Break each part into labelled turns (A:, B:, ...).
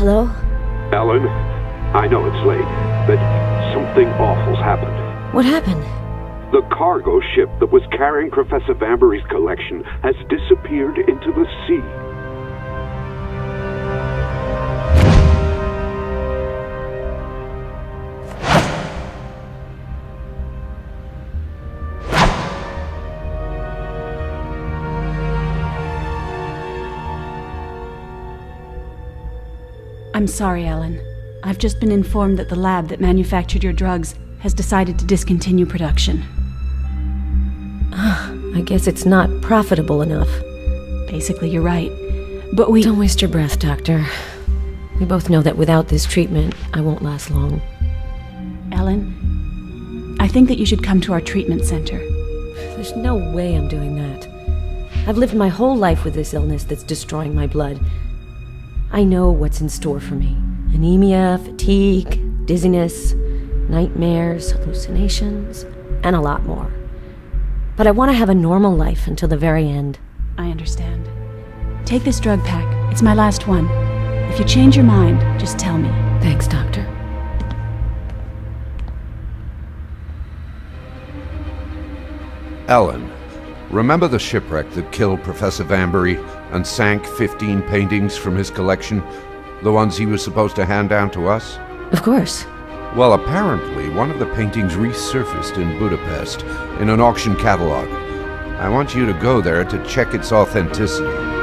A: Hello?
B: Ellen, I know it's late, but something awful's happened.
A: What happened?
B: The cargo ship that was carrying Professor Vanbury's collection has disappeared into the sea.
C: I'm sorry, Ellen. I've just been informed that the lab that manufactured your drugs has decided to discontinue production.
A: I guess it's not profitable enough.
C: Basically, you're right. But
A: Don't waste your breath, Doctor. We both know that without this treatment, I won't last long.
C: Ellen, I think that you should come to our treatment center.
A: There's no way I'm doing that. I've lived my whole life with this illness that's destroying my blood. I know what's in store for me. Anemia, fatigue, dizziness, nightmares, hallucinations, and a lot more. But I want to have a normal life until the very end.
C: I understand. Take this drug pack. It's my last one. If you change your mind, just tell me.
A: Thanks, Doctor.
D: Ellen, remember the shipwreck that killed Professor Vanbury and sank 15 paintings from his collection? The ones he was supposed to hand down to us?
A: Of course.
D: Well, apparently one of the paintings resurfaced in Budapest in an auction catalog. I want you to go there to check its authenticity.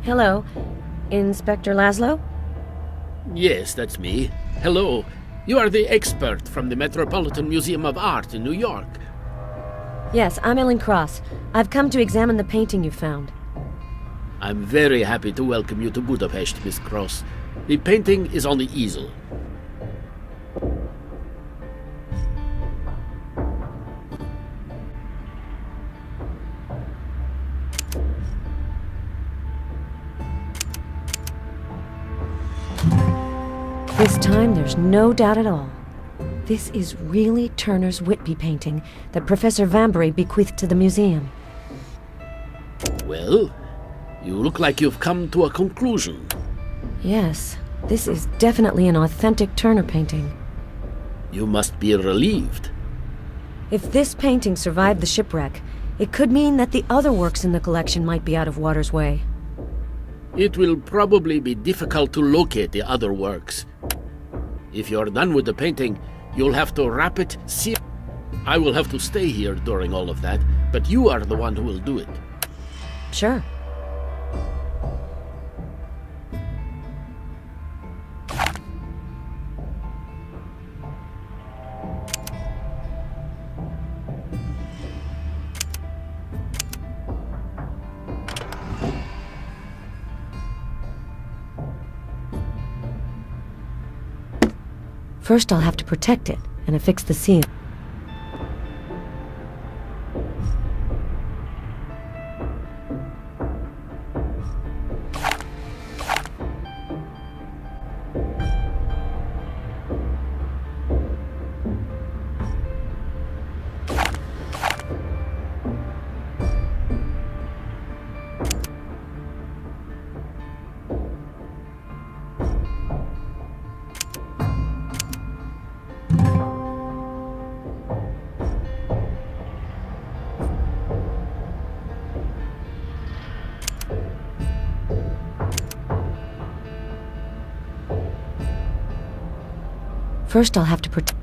A: Hello, Inspector Laszlo?
E: Yes, that's me. Hello. You are the expert from the Metropolitan Museum of Art in New York.
A: Yes, I'm Ellen Cross. I've come to examine the painting you found.
E: I'm very happy to welcome you to Budapest, Miss Cross. The painting is on the easel.
A: This time, there's no doubt at all. This is really Turner's Whitby painting that Professor Vanbury bequeathed to the museum.
E: Well, you look like you've come to a conclusion.
A: Yes, this is definitely an authentic Turner painting.
E: You must be relieved.
A: If this painting survived the shipwreck, it could mean that the other works in the collection might be out of water's way.
E: It will probably be difficult to locate the other works. If you're done with the painting, you'll have to wrap it, seal. I will have to stay here during all of that, but you are the one who will do it.
A: Sure. First, I'll have to protect it and affix the seal. First, I'll have to protect...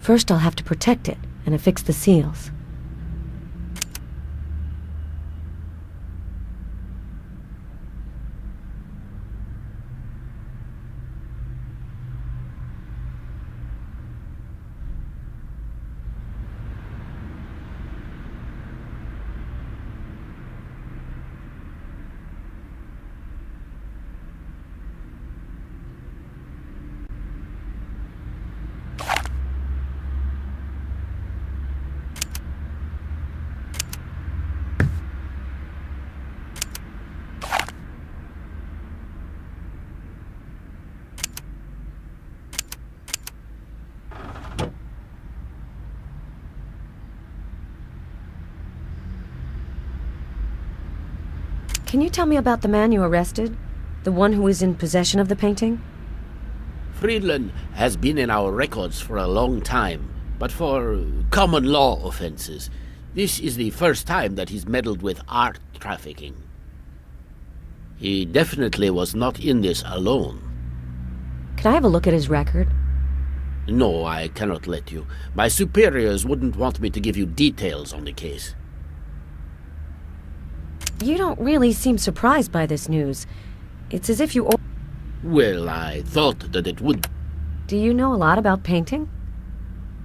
A: First, I'll have to protect it and affix the seals. Can you tell me about the man you arrested? The one who was in possession of the painting?
E: Friedland has been in our records for a long time, but for common law offenses. This is the first time that he's meddled with art trafficking. He definitely was not in this alone.
A: Can I have a look at his record?
E: No, I cannot let you. My superiors wouldn't want me to give you details on the case.
A: You don't really seem surprised by this news. It's as if you...
E: Well, I thought that it would.
A: Do you know a lot about painting?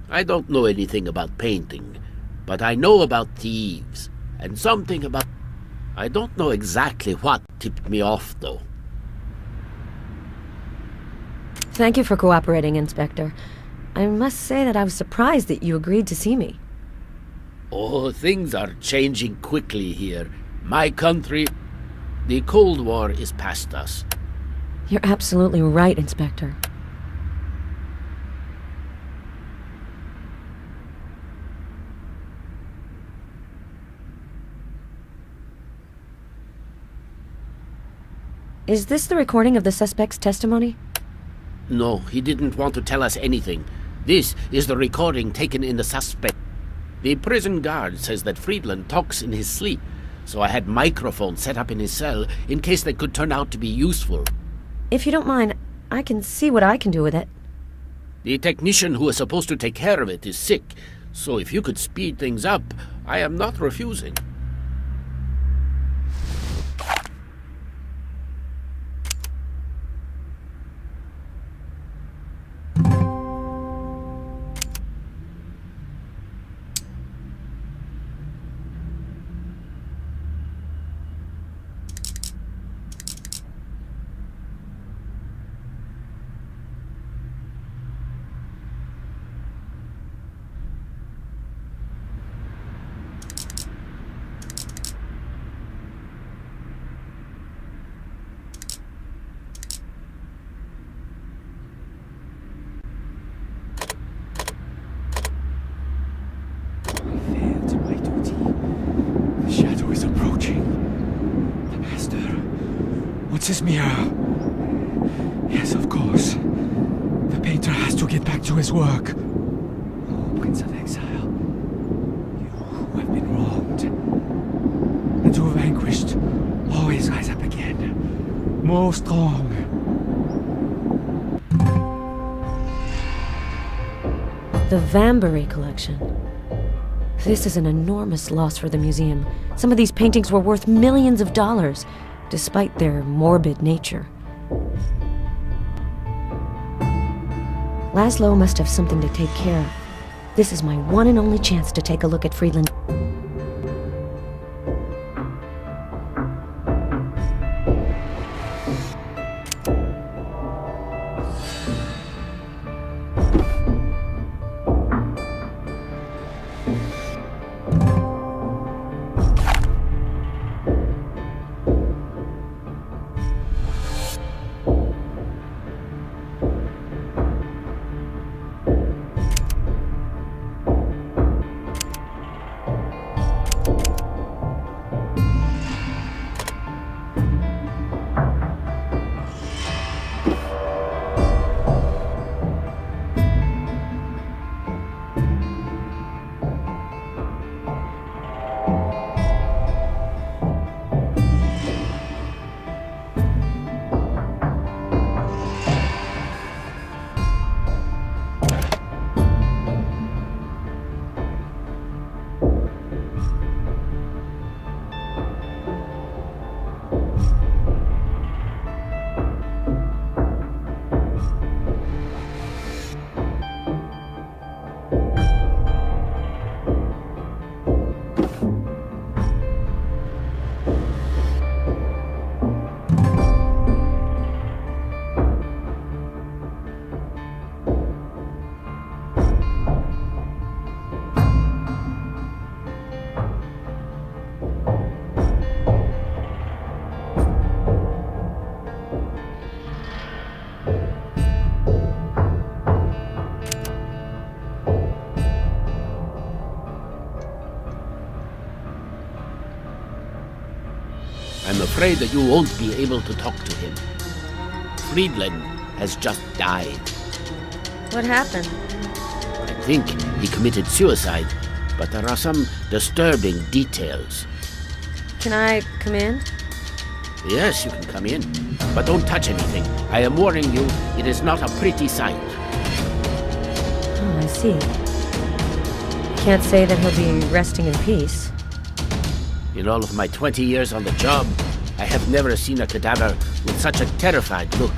E: I don't know anything about painting, but I know about thieves, and something about... I don't know exactly what tipped me off, though.
A: Thank you for cooperating, Inspector. I must say that I was surprised that you agreed to see me.
E: Oh, things are changing quickly here. My country... The Cold War is past us.
A: You're absolutely right, Inspector. Is this the recording of the suspect's testimony?
E: No, he didn't want to tell us anything. This is the recording taken in the suspect. The prison guard says that Friedland talks in his sleep, so I had microphones set up in his cell in case they could turn out to be useful.
A: If you don't mind, I can see what I can do with it.
E: The technician who is supposed to take care of it is sick, so if you could speed things up, I am not refusing.
F: What's his mirror? Yes, of course. The painter has to get back to his work. Oh, Prince of Exile. You who have been wronged. And who vanquished always rise up again. More strong.
A: The Vambury collection. This is an enormous loss for the museum. Some of these paintings were worth millions of dollars, despite their morbid nature. Laszlo must have something to take care of. This is my one and only chance to take a look at Friedland.
E: afraid that you won't be able to talk to him. Friedland has just died.
A: What happened?
E: I think he committed suicide, but there are some disturbing details.
A: Can I come in?
E: Yes, you can come in, but don't touch anything. I am warning you, it is not a pretty sight.
A: Oh, I see. Can't say that he'll be resting in peace.
E: In all of my 20 years on the job, I have never seen a cadaver with such a terrified look.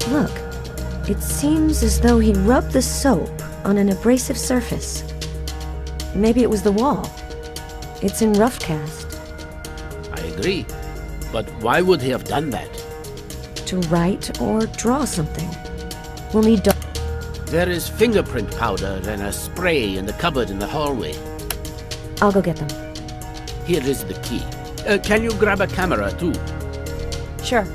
A: Look, it seems as though he rubbed the soap on an abrasive surface. Maybe it was the wall. It's in rough cast.
E: I agree, but why would he have done that?
A: To write or draw something. We'll need
E: There is fingerprint powder and a spray in the cupboard in the hallway.
A: I'll go get them.
E: Here is the key. Can you grab a camera too?
A: Sure.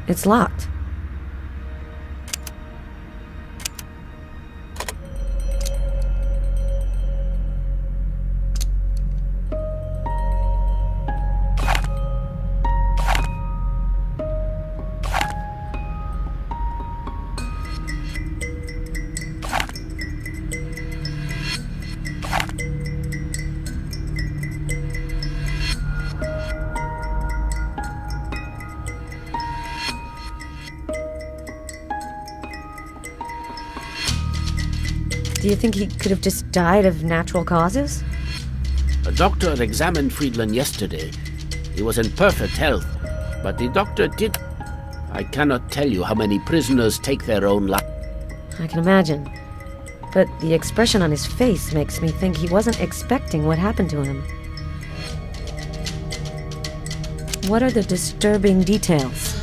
A: It's locked. Do you think he could have just died of natural causes?
E: A doctor examined Friedland yesterday. He was in perfect health, but the doctor did... I cannot tell you how many prisoners take their own life.
A: I can imagine. But the expression on his face makes me think he wasn't expecting what happened to him. What are the disturbing details?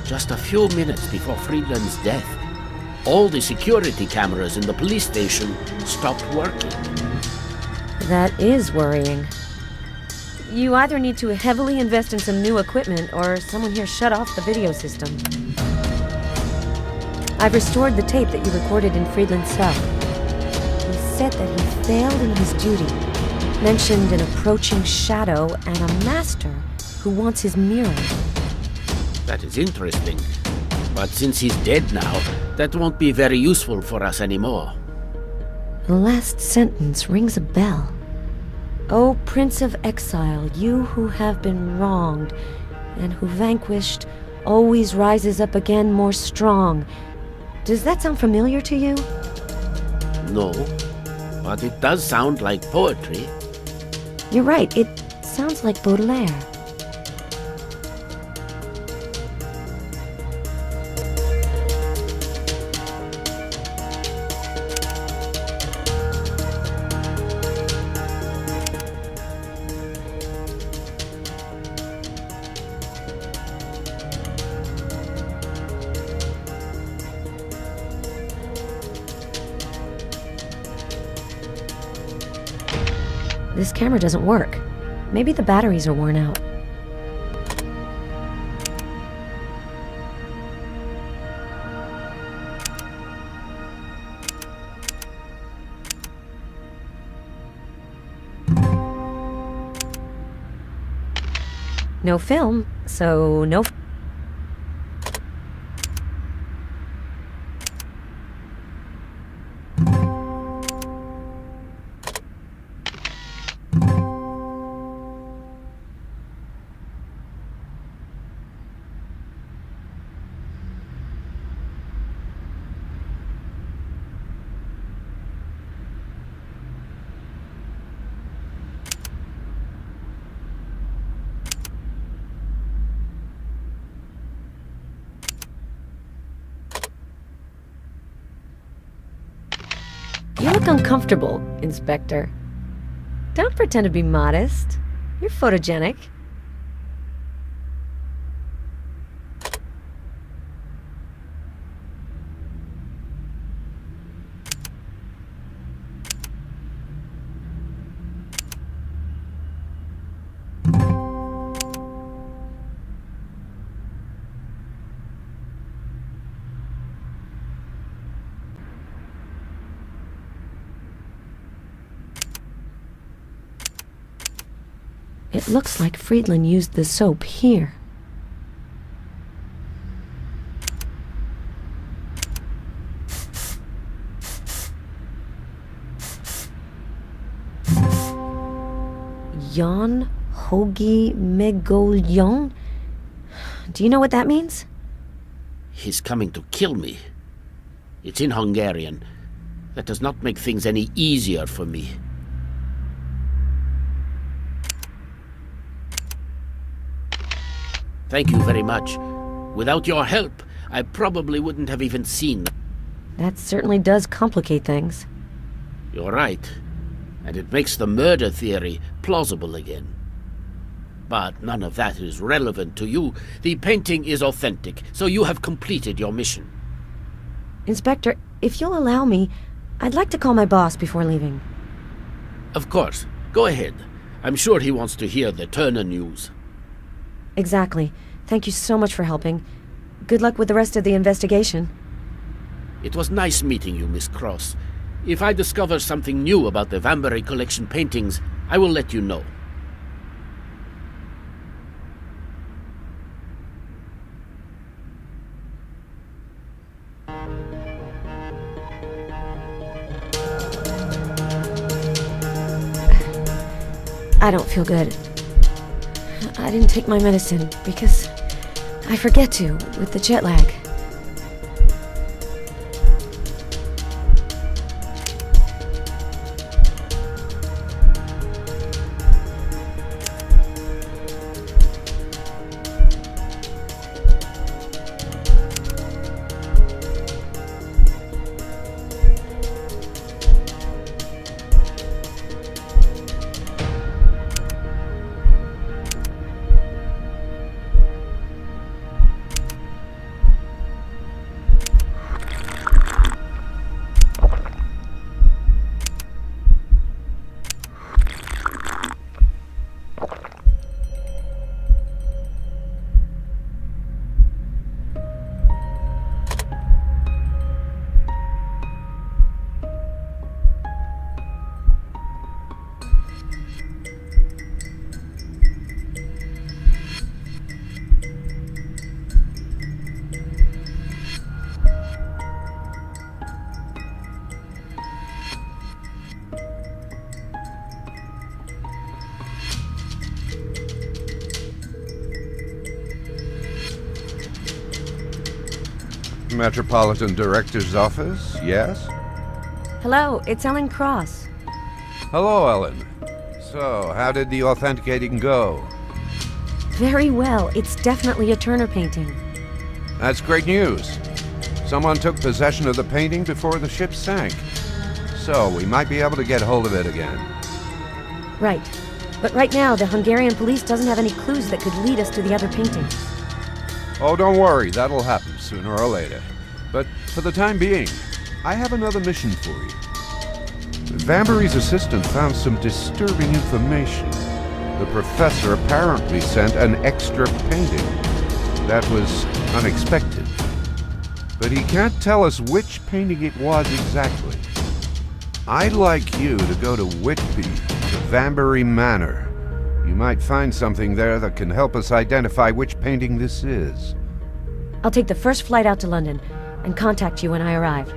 E: Just a few minutes before Friedland's death, all the security cameras in the police station stopped working.
A: That is worrying. You either need to heavily invest in some new equipment, or someone here shut off the video system. I've restored the tape that you recorded in Friedland's cell. He said that he failed in his duty, mentioned an approaching shadow and a master who wants his mirror.
E: That is interesting. But since he's dead now, that won't be very useful for us anymore.
A: The last sentence rings a bell. O Prince of Exile, you who have been wronged, and who vanquished always rises up again more strong. Does that sound familiar to you?
E: No, but it does sound like poetry.
A: You're right, it sounds like Baudelaire. This camera doesn't work. Maybe the batteries are worn out. No film, so no... You look uncomfortable, Inspector. Don't pretend to be modest. You're photogenic. It looks like Friedland used the soap here. Jan Hogi Megoljon? Do you know what that means?
E: He's coming to kill me. It's in Hungarian. That does not make things any easier for me. Thank you very much. Without your help, I probably wouldn't have even seen them.
A: That certainly does complicate things.
E: You're right. And it makes the murder theory plausible again. But none of that is relevant to you. The painting is authentic, so you have completed your mission.
A: Inspector, if you'll allow me, I'd like to call my boss before leaving.
E: Of course. Go ahead. I'm sure he wants to hear the Turner news.
A: Exactly. Thank you so much for helping. Good luck with the rest of the investigation.
E: It was nice meeting you, Miss Cross. If I discover something new about the Vanbury collection paintings, I will let you know.
A: I don't feel good. I didn't take my medicine because I forget to with the jet lag.
D: Metropolitan Director's Office, yes?
A: Hello, it's Ellen Cross.
D: Hello, Ellen. So, how did the authenticating go?
A: Very well. It's definitely a Turner painting.
D: That's great news. Someone took possession of the painting before the ship sank. So, we might be able to get hold of it again.
A: Right. But right now, the Hungarian police doesn't have any clues that could lead us to the other painting.
D: Oh, don't worry. That'll happen sooner or later. But for the time being, I have another mission for you. Vanbury's assistant found some disturbing information. The professor apparently sent an extra painting. That was unexpected. But he can't tell us which painting it was exactly. I'd like you to go to Whitby, to Vanbury Manor. You might find something there that can help us identify which painting this is.
A: I'll take the first flight out to London and contact you when I arrive.